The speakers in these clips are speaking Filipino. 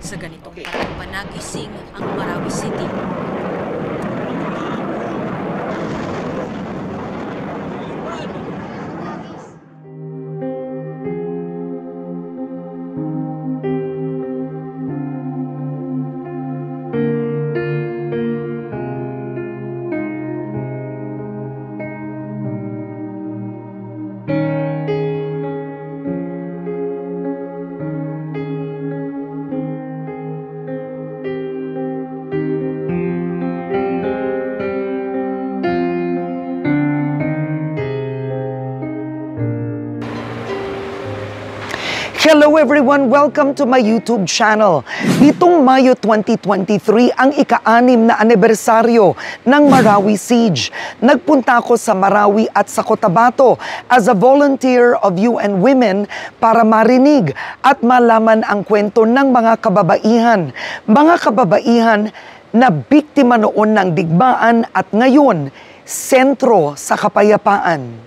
Sa ganitong parang managising ang Marawi City. Hello everyone! Welcome to my YouTube channel. Nitong Mayo 2023 ang ika-6 na anibersaryo ng Marawi Siege. Nagpunta ako sa Marawi at sa Cotabato as a volunteer of UN Women para marinig at malaman ang kwento ng mga kababaihan. Mga kababaihan na biktima noon ng digmaan at ngayon, sentro sa kapayapaan.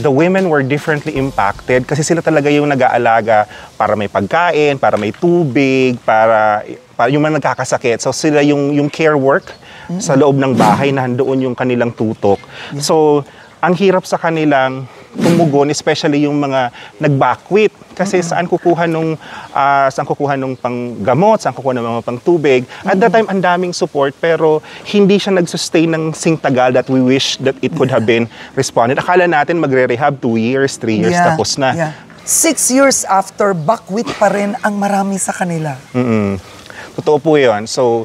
The women were differently impacted kasi sila talaga yung nag-aalaga para may pagkain, para may tubig, para yung mga nagkakasakit. So sila yung care work sa loob ng bahay na nandoon yung kanilang tutok. So ang hirap sa kanilang tumugon, especially yung mga nag-backwit. Kasi saan kukuha nung panggamot, saan kukuha ng mga pangtubig. At that time, ang daming support, pero hindi siya nag-sustain ng singtagal that we wish that it could have been responded. Akala natin magre-rehab 2 years, 3 years, tapos na. 6 years after, backwit pa rin ang marami sa kanila. Totoo po yun. So,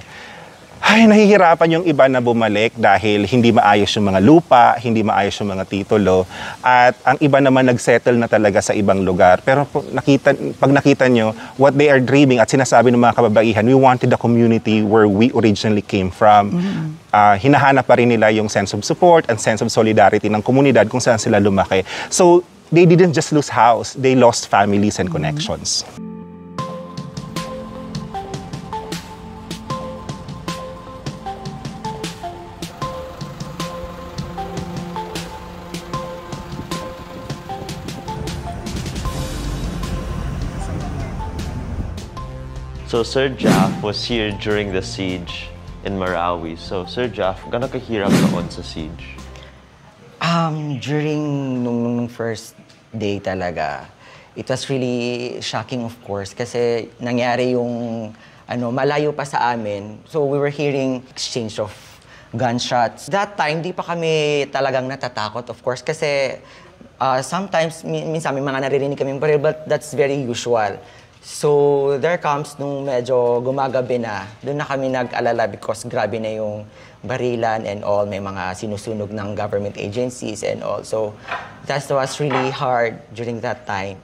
nahihirapan yung iba na bumalik dahil hindi maayos yung mga lupa, hindi maayos yung mga titulo, at ang iba naman nagsettle na talaga sa ibang lugar. Pero pag nakita nyo, what they are dreaming at sinasabi ng mga kababaihan, we wanted the community where we originally came from. Hinahanap pa rin nila yung sense of support and sense of solidarity ng komunidad kung saan sila lumaki. So, they didn't just lose house, they lost families and connections. So Sir Jaff was here during the siege in Marawi. So Sir Jaff, gaano kahirap noon sa siege? During nung first day talaga, it was really shocking of course kasi nangyari yung malayo pa sa amin. So we were hearing exchange of gunshots. That time, di pa kami talagang natatakot of course kasi sometimes minsan may mga naririnig kami baril, but that's very usual. So, there comes nung medyo gumagabi na, doon na kami nag-alala because grabe na yung barilan and all, may mga sinusunog ng government agencies and all. So, that was really hard during that time.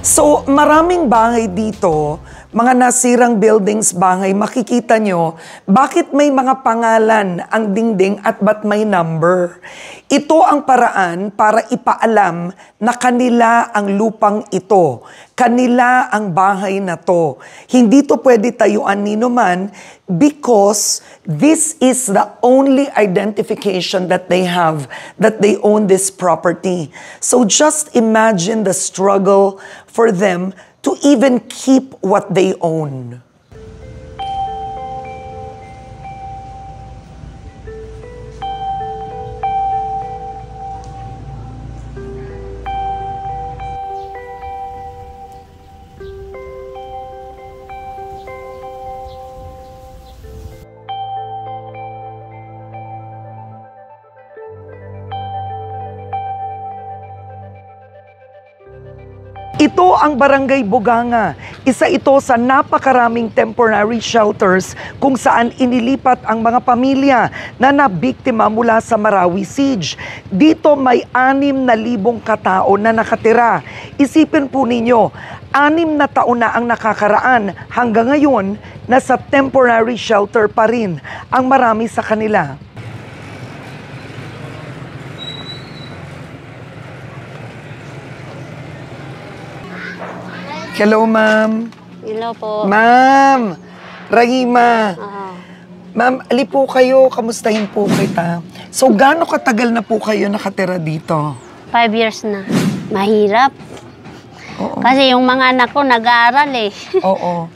So, maraming bahay dito, mga nasirang buildings bahay, makikita nyo, bakit may mga pangalan ang dingding at ba't may number? Ito ang paraan para ipaalam na kanila ang lupang ito. Kanila ang bahay na to. Hindi to pwede tayuan nino man because this is the only identification that they have, that they own this property. So just imagine the struggle for them to even keep what they own. Ito ang Barangay Buganga. Isa ito sa napakaraming temporary shelters kung saan inilipat ang mga pamilya na nabiktima mula sa Marawi Siege. Dito may 6,000 katao na nakatira. Isipin po ninyo, 6 na taon na ang nakakaraan. Hanggang ngayon, nasa temporary shelter pa rin ang marami sa kanila. Hello, ma'am. Hello po. Ma'am, Rahima. Oo. Ma'am, ali po kayo, kamustahin po kita. So, gaano katagal na po kayo nakatira dito? 5 years na. Mahirap. Oo. Kasi yung mga anak ko nag-aaral eh. Oo.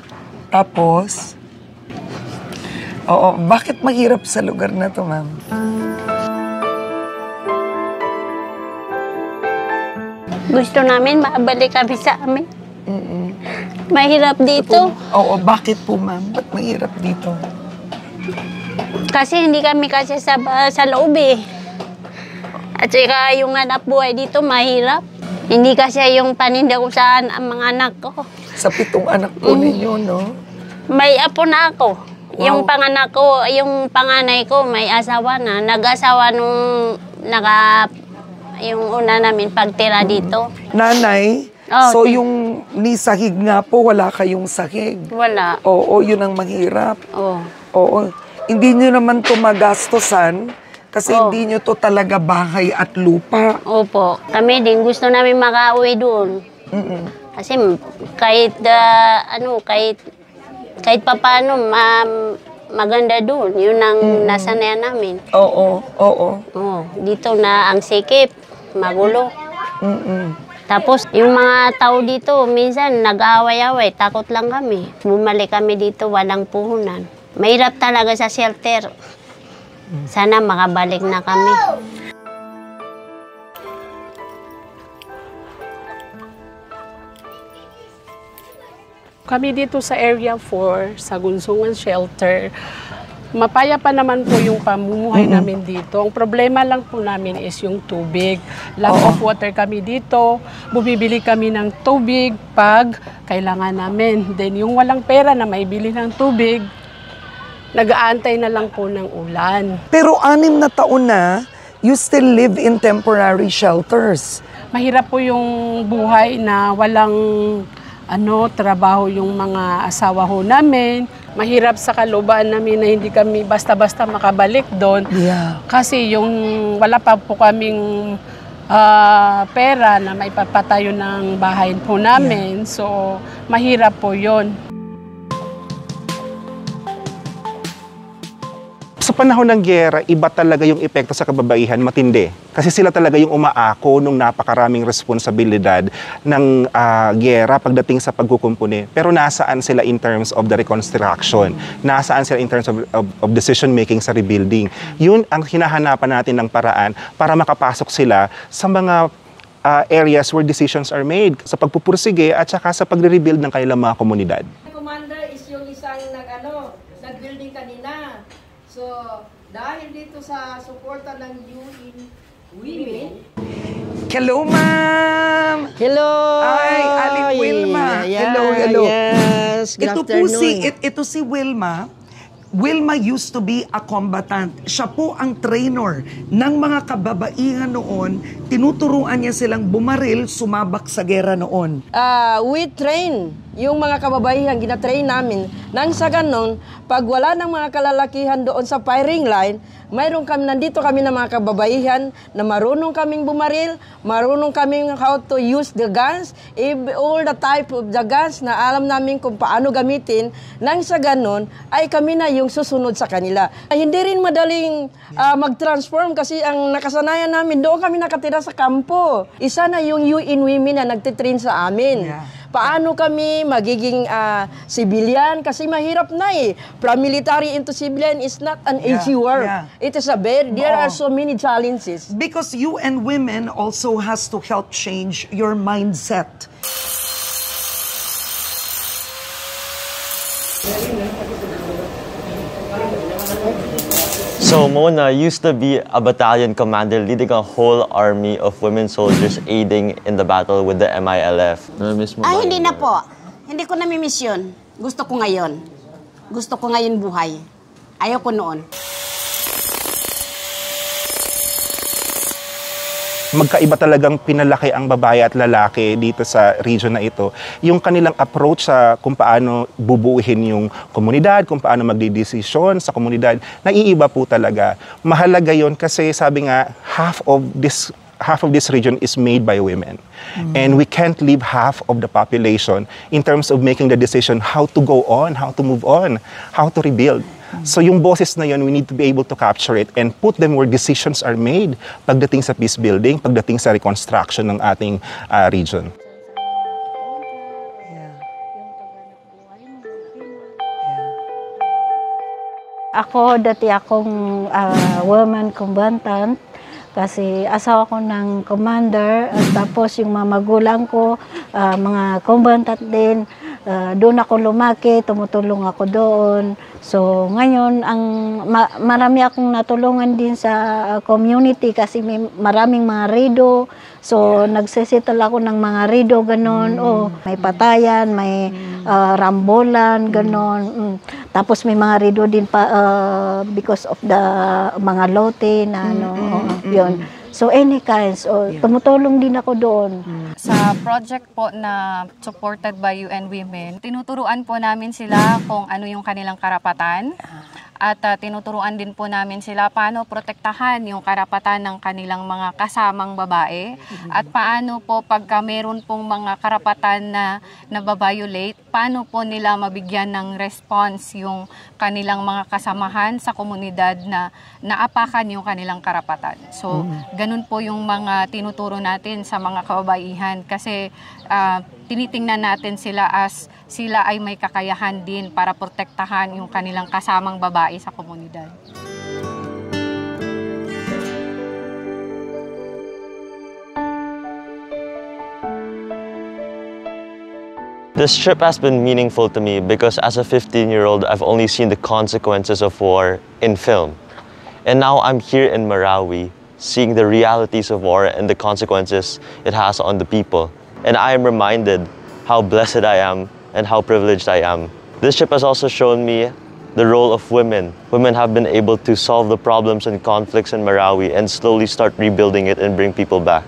Tapos? Oo, bakit mahirap sa lugar na to, ma'am? Gusto namin mabalik kami sa amin. Mahirap dito. Oo, bakit po, ma'am? Ba't mahirap dito? Kasi hindi kami kasi sa loob eh. At saka yung hanap buhay dito mahirap. Hindi kasi yung paninda ko sa ang mga anak ko. Sa 7 anak po ninyo, no? May apo na ako. Yung panganak ko, yung panganay ko may asawa na. Nag-asawa nung yung una namin pagtira dito. Nanay, Oh, so yung ni sahig nga po, wala kayong sahig. Wala. Oo, yun ang mahirap. Oh. Oo. Hindi nyo naman to magastosan kasi hindi nyo to talaga bahay at lupa. Opo. Kami din gusto namin makauwi doon. Kasi kahit kahit papaano maganda doon. Yun ang nasanayan namin. Oo, oo. Oh, dito na ang sikip, magulo. Tapos yung mga tao dito minsan nag-aaway-away, takot lang kami. Bumalik kami dito, walang puhunan. Mahirap talaga sa shelter. Sana makabalik na kami. Kami dito sa Area 4, sa Gunsungan Shelter, mapaya pa naman po yung pamumuhay namin dito. Ang problema lang po namin is yung tubig. Lack of water kami dito. Bumibili kami ng tubig pag kailangan namin. Then yung walang pera na maibili ng tubig, nag-aantay na lang po ng ulan. Pero 6 na taon na, you still live in temporary shelters. Mahirap po yung buhay na walang trabaho yung mga asawa ho namin. Mahirap sa kalooban namin na hindi kami basta-basta makabalik doon. Yeah. Kasi yung wala pa po kaming pera na maipapatayo ng bahay po namin. So, mahirap po yon. Sa panahon ng giyera, iba talaga yung epekto sa kababaihan, matindi. Kasi sila talaga yung umaako nung napakaraming responsibilidad ng giyera pagdating sa pagkukumpuni. Pero nasaan sila in terms of the reconstruction? Nasaan sila in terms of decision-making sa rebuilding? Yun ang hinahanapan natin ng paraan para makapasok sila sa mga areas where decisions are made, sa pagpupursige at saka sa pagre-rebuild ng kanilang mga komunidad. Commander is yung isang nag-building kanina. So, dahil dito sa suporta ng UN Women. Hello, ma'am! Hello! Ay, Aling Wilma. Yeah, Hello. Yes, good afternoon. Ito si Wilma. Wilma used to be a combatant. Siya po ang trainer ng mga kababaihan noon. Tinuturuan niya silang bumaril, sumabak sa gera noon. We train yung mga kababaihan, gina-train namin. Nang sa ganon, pag wala ng mga kalalakihan doon sa firing line, nandito kami ng mga kababaihan na marunong kaming bumaril, marunong kaming how to use the guns, all the type of the guns na alam namin kung paano gamitin. Nang sa ganon, ay kami na yung susunod sa kanila. Hindi rin madaling mag-transform kasi ang nakasanayan namin, doon kami nakatira sa kampo. Isa na yung UN Women na nagtitrain sa amin. Yeah. Paano kami magiging civilian? Kasi mahirap na eh. From military into civilian is not an easy work. Yeah. It is there are so many challenges. Because you and women also has to help change your mindset. So Mona used to be a battalion commander leading a whole army of women soldiers aiding in the battle with the MILF. Hindi na po. Hindi ko namimiss yun. Gusto ko ngayon. Gusto ko ngayon buhay. Ayaw ko noon. Magkaiba talagang pinalaki ang babae at lalaki dito sa region na ito. Yung kanilang approach sa kung paano bubuuhin yung komunidad, kung paano magdidesisyon sa komunidad, naiiba po talaga. Mahalaga yon kasi sabi nga, half of this half of this region is made by women. And we can't leave half of the population in terms of making the decision how to go on, how to move on, how to rebuild. So yung boses na yun, we need to be able to capture it and put them where decisions are made pagdating sa peace building, pagdating sa reconstruction ng ating region. Ako, dati akong woman combatant kasi asawa ko ng commander at tapos yung mga magulang ko, mga combatant din. Doon ako lumaki, tumutulong ako doon. So ngayon, marami akong natulungan din sa community kasi may maraming mga rido. So nagsisettle ako ng mga rido, ganon. May patayan, may rambolan, ganon. Tapos may mga rido din pa because of the mga lote na yun. So any kinds, tumutulong din ako doon. Sa project po na supported by UN Women, tinuturuan po namin sila kung ano yung kanilang karapatan. At tinuturuan din po namin sila paano protektahan yung karapatan ng kanilang mga kasamang babae. At paano po pagka meron pong mga karapatan na nababiolate, paano po nila mabigyan ng response yung kanilang mga kasamahan sa komunidad na naapakan yung kanilang karapatan. So, ganun po yung mga tinuturo natin sa mga kababaihan kasi tinitingnan natin sila as sila ay may kakayahan din para protektahan yung kanilang kasamang babae sa komunidad. This trip has been meaningful to me because as a 15-year-old, I've only seen the consequences of war in film. And now I'm here in Marawi, seeing the realities of war and the consequences it has on the people. And I am reminded how blessed I am and how privileged I am. This trip has also shown me the role of women. Women have been able to solve the problems and conflicts in Marawi and slowly start rebuilding it and bring people back.